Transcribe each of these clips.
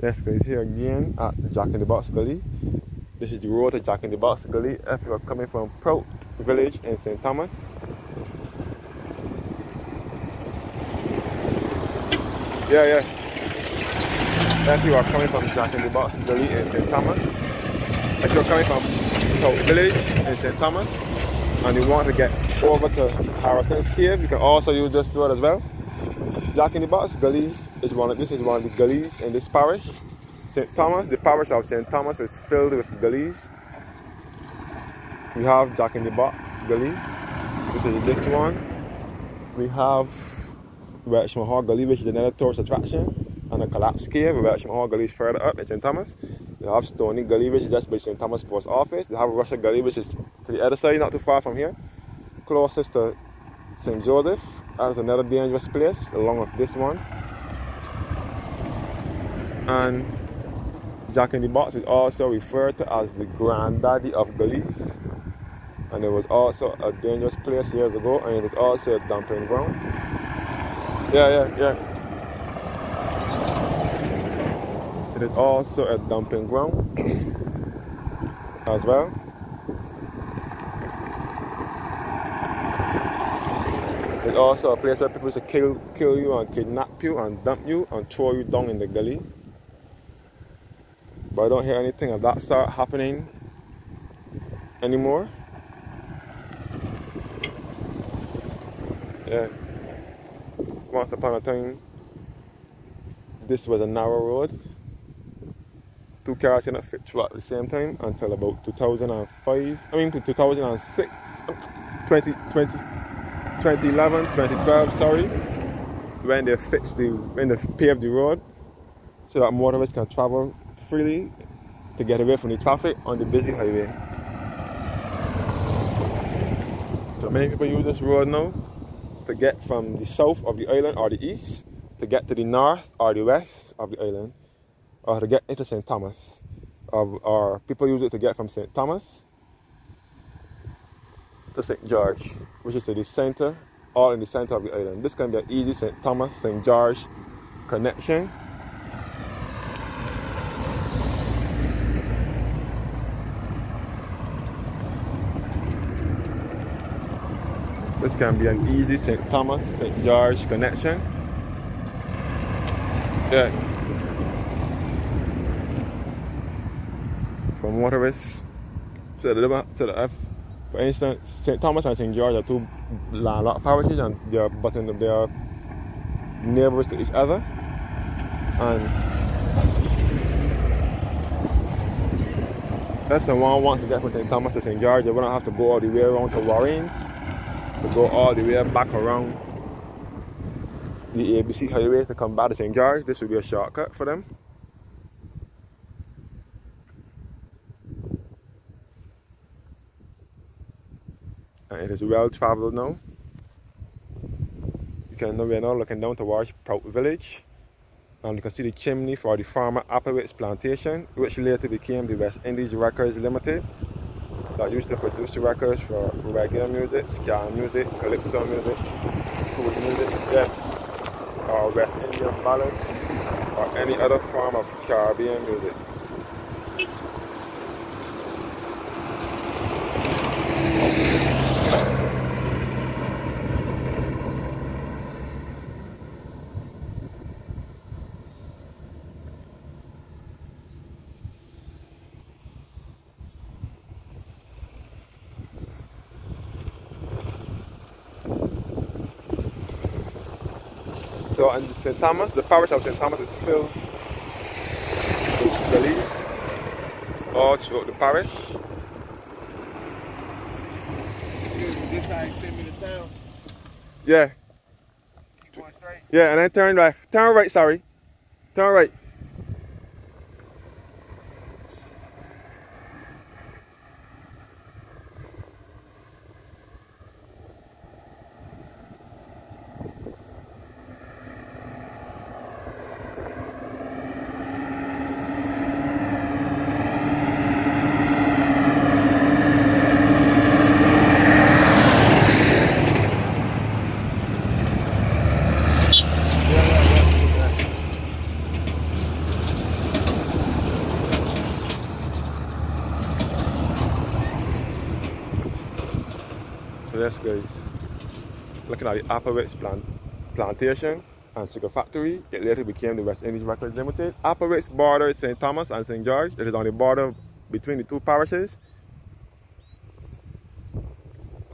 Yes, guys, here again at Jack in the Box Gully. This is the road to Jack in the Box Gully. If you are coming from Proute village in St. Thomas. Yeah. If you are coming from Jack in the Box Gully in St. Thomas. If you're coming from Proute village in St. Thomas and you want to get over to Harrison's Cave, you can also use this road as well. Jack in the Box Gully is one of the gullies in this parish. St. Thomas, the parish of St. Thomas is filled with gullies. We have Jack in the Box Gully, which is this one. We have Welshman Gully, which is another tourist attraction, and a collapsed cave. Welshman Gully is further up in St. Thomas. We have Stony Gully, which is just by St. Thomas Post Office. They have Russia Gully, which is to the other side, not too far from here, closest to St. Joseph. That's another dangerous place, along with this one. And Jack in the Box is also referred to as the granddaddy of gullies. And it was also a dangerous place years ago, and it is also a dumping ground. Yeah. It is also a dumping ground as well. It's also a place where people should kill you and kidnap you and dump you and throw you down in the gully. But I don't hear anything of that sort happening anymore. Yeah. Once upon a time, this was a narrow road. Two cars cannot fit through at the same time until about 2005. I mean, to 2006, 2011, 2012, sorry, when they paved the road so that motorists can travel freely to get away from the traffic on the busy highway. So many people use this road now to get from the south of the island or the east to get to the north or the west of the island, or to get into St. Thomas, or people use it to get from St. Thomas to St. George, which is to the center, all in the center of the island. This can be an easy St. Thomas, St. George connection. This can be an easy St. Thomas, St. George connection. Yeah. From motorists to the F. For instance, St. Thomas and St. George are two landlocked parishes, and they are neighbors to each other. And if someone wants to get from St. Thomas to St. George, they wouldn't have to go all the way around to Warrens, to go all the way back around the ABC highway to come back to St. George. This would be a shortcut for them. And it is well traveled now. We are now looking down towards Proute village, and you can see the chimney for the farmer Applewhite's plantation, which later became the West Indies Records Limited, that used to produce the records for regular music, ska music, calypso music, cool music, or West Indian ballads, or any other form of Caribbean music. So in St. Thomas, the parish of St. Thomas is filled with gullies all throughout the parish. This side send me to town? Yeah. You going straight? Yeah, and then turn right. Turn right, sorry. Turn right. yes guys, looking at the Apple Ritz plantation and sugar factory. It later became the West Indies Records Limited. Apple Ritz borders St. Thomas and St. George. It is on the border between the two parishes.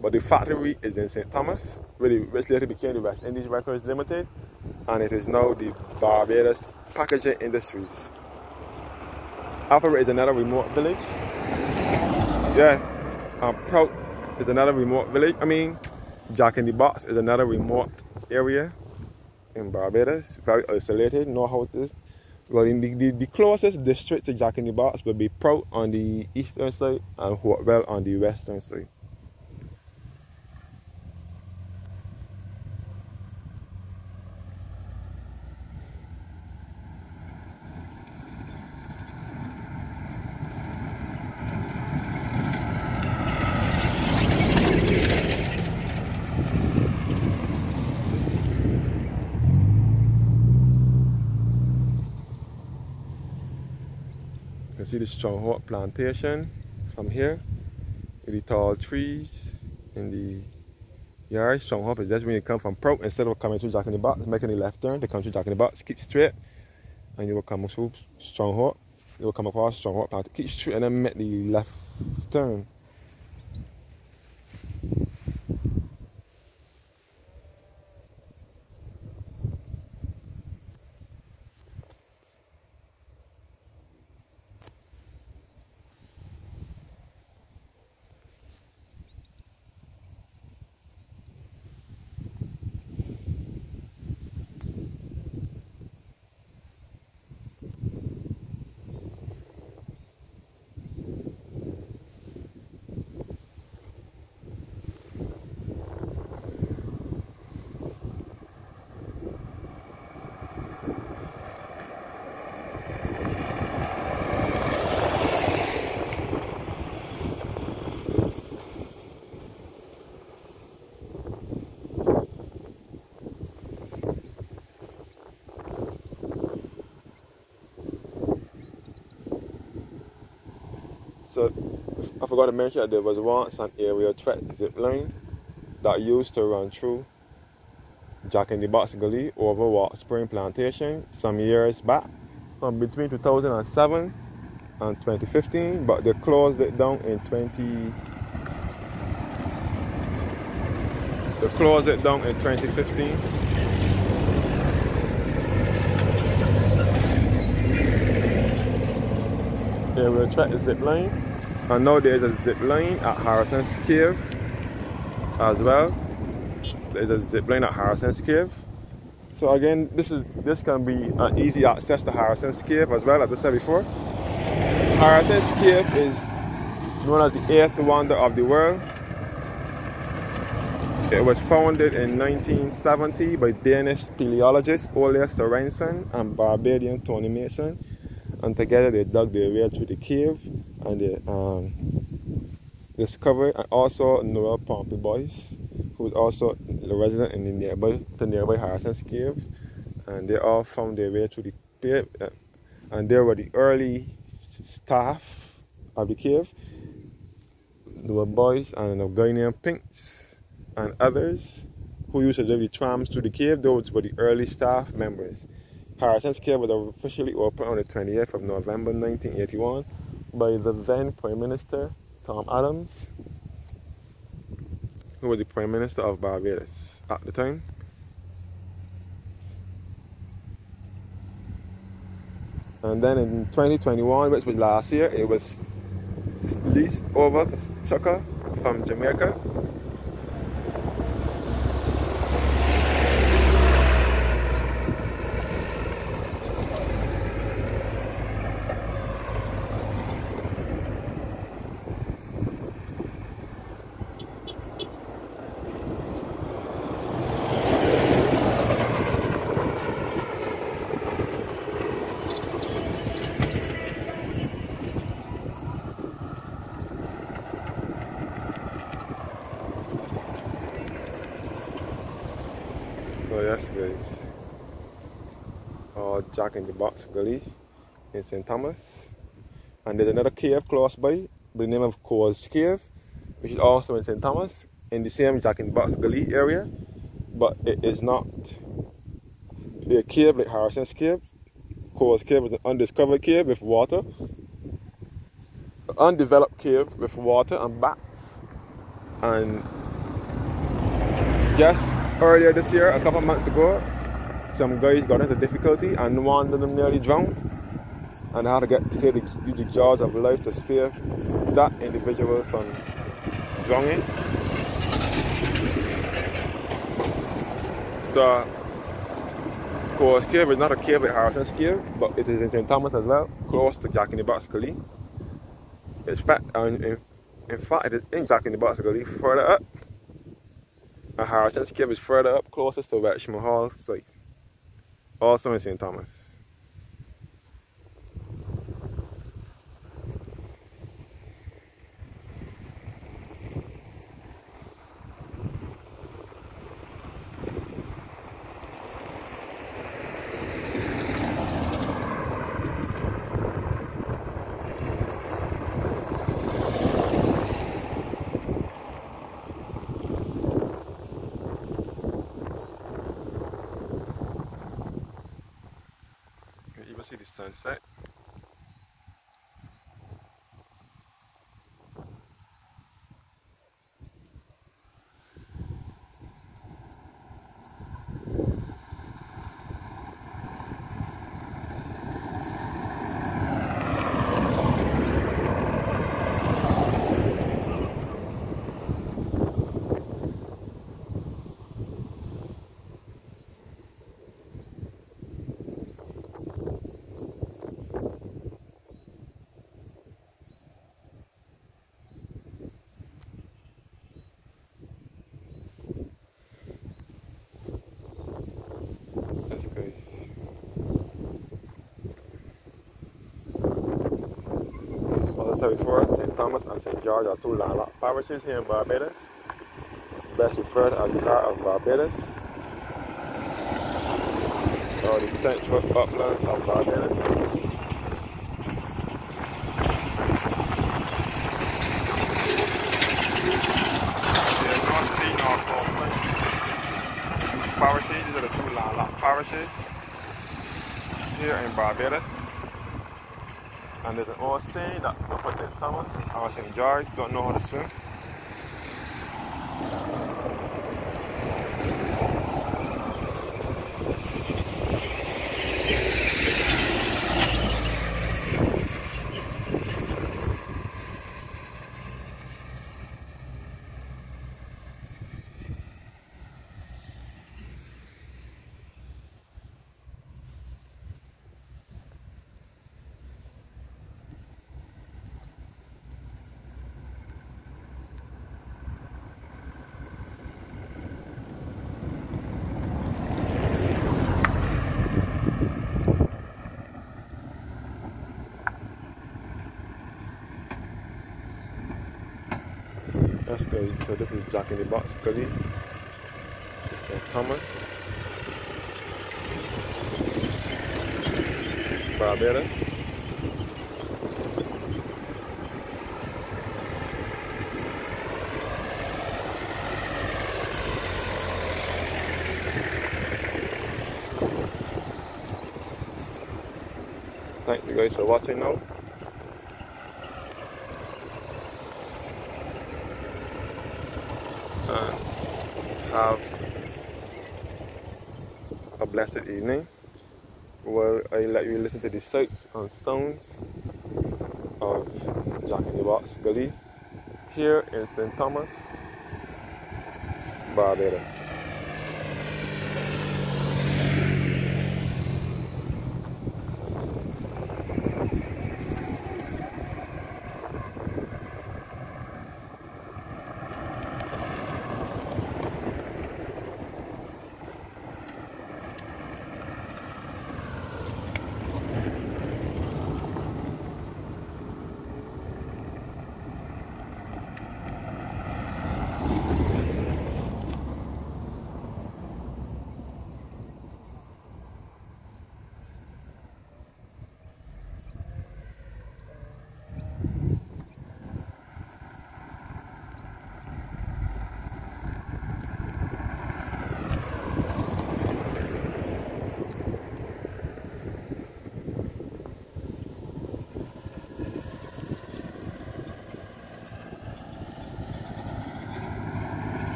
But the factory is in St. Thomas, which later became the West Indies Records Limited, and it is now the Barbados Packaging Industries. Apple Ritz is another remote village. Yeah, Proute is another remote village. Jack in the Box is another remote area in Barbados, very isolated, no houses. Well, in the closest district to Jack in the Box will be Proute on the eastern side and Hotel on the western side. You can see the stronghold plantation from here with the tall trees in the yard. Stronghold is just when you come from Proute, instead of coming through Jack in the Box, making a left turn, they come through Jack in the Box, keep straight, and you will come through Stronghold. You will come across Stronghold plantation, keep straight, and then make the left turn. So I forgot to mention that there was once an aerial threat zip line that used to run through Jack in the Box Gully over Walk Spring Plantation some years back, between 2007 and 2015, but they closed it down in 2015. Aerial threat zip line, and now there is a zip line at Harrison's Cave as well. There's a zip line at Harrison's Cave. So again, this can be an easy access to Harrison's Cave as well, as I said before. Harrison's Cave is known as the 8th wonder of the world. It was founded in 1970 by Danish speleologist Ole Sorensen and Barbadian Tony Mason, and together they dug their way through the cave and they discovered, and also Noel Pompey Boyce, who was also a resident in the nearby Harrison's Cave, and they all found their way through the cave, and they were the early staff of the cave. There were boys and a guy named Pinks and others who used to drive the trams through the cave. Those were the early staff members. Harrison's Cave was officially opened on the 28th of November 1981 by the then Prime Minister Tom Adams, who was the Prime Minister of Barbados at the time. And then in 2021, which was last year, it was leased over to Chucker from Jamaica. So yes guys, Jack in the Box Gully in St. Thomas, and there's another cave close by the name of Cole's Cave, which is also in St. Thomas. in the same Jack in the Box Gully area, but it is not a cave like Harrison's Cave. Cole's Cave is an undiscovered cave with water, an undeveloped cave with water and bats. And just earlier this year, a couple months ago, some guys got into difficulty and one of them nearly drowned, and I had to take the charge of life to save that individual from drowning. So Cole's Cave is not a cave like Harrison's Cave, but it is in St. Thomas as well, close to Jack in the Box Gully. In fact, it is in Jack in the Box Gully further up. And Harrison's Cave is further up, closest to Richmond Hall site, also in St. Thomas. You can even see the sunset. As I said before, St. Thomas and St. George are two landlocked parishes here in Barbados, best referred as the heart of Barbados, or the central uplands of Barbados. There's no sea nor coastline. These parishes, these are the two landlocked parishes here in Barbados. And there's an old saying that Upper St. Thomas or St. George don't know how to swim. That's good. So this is Jack in the Box Gully, St. Thomas, Barbados. Thank you guys for watching now. And have a blessed evening while I let you listen to the sights and sounds of Jack in the Box Gully here in St. Thomas, Barbados.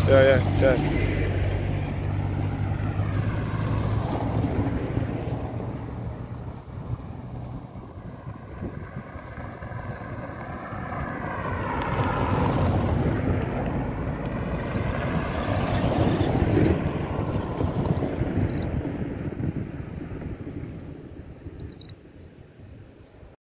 Yeah, yeah, yeah.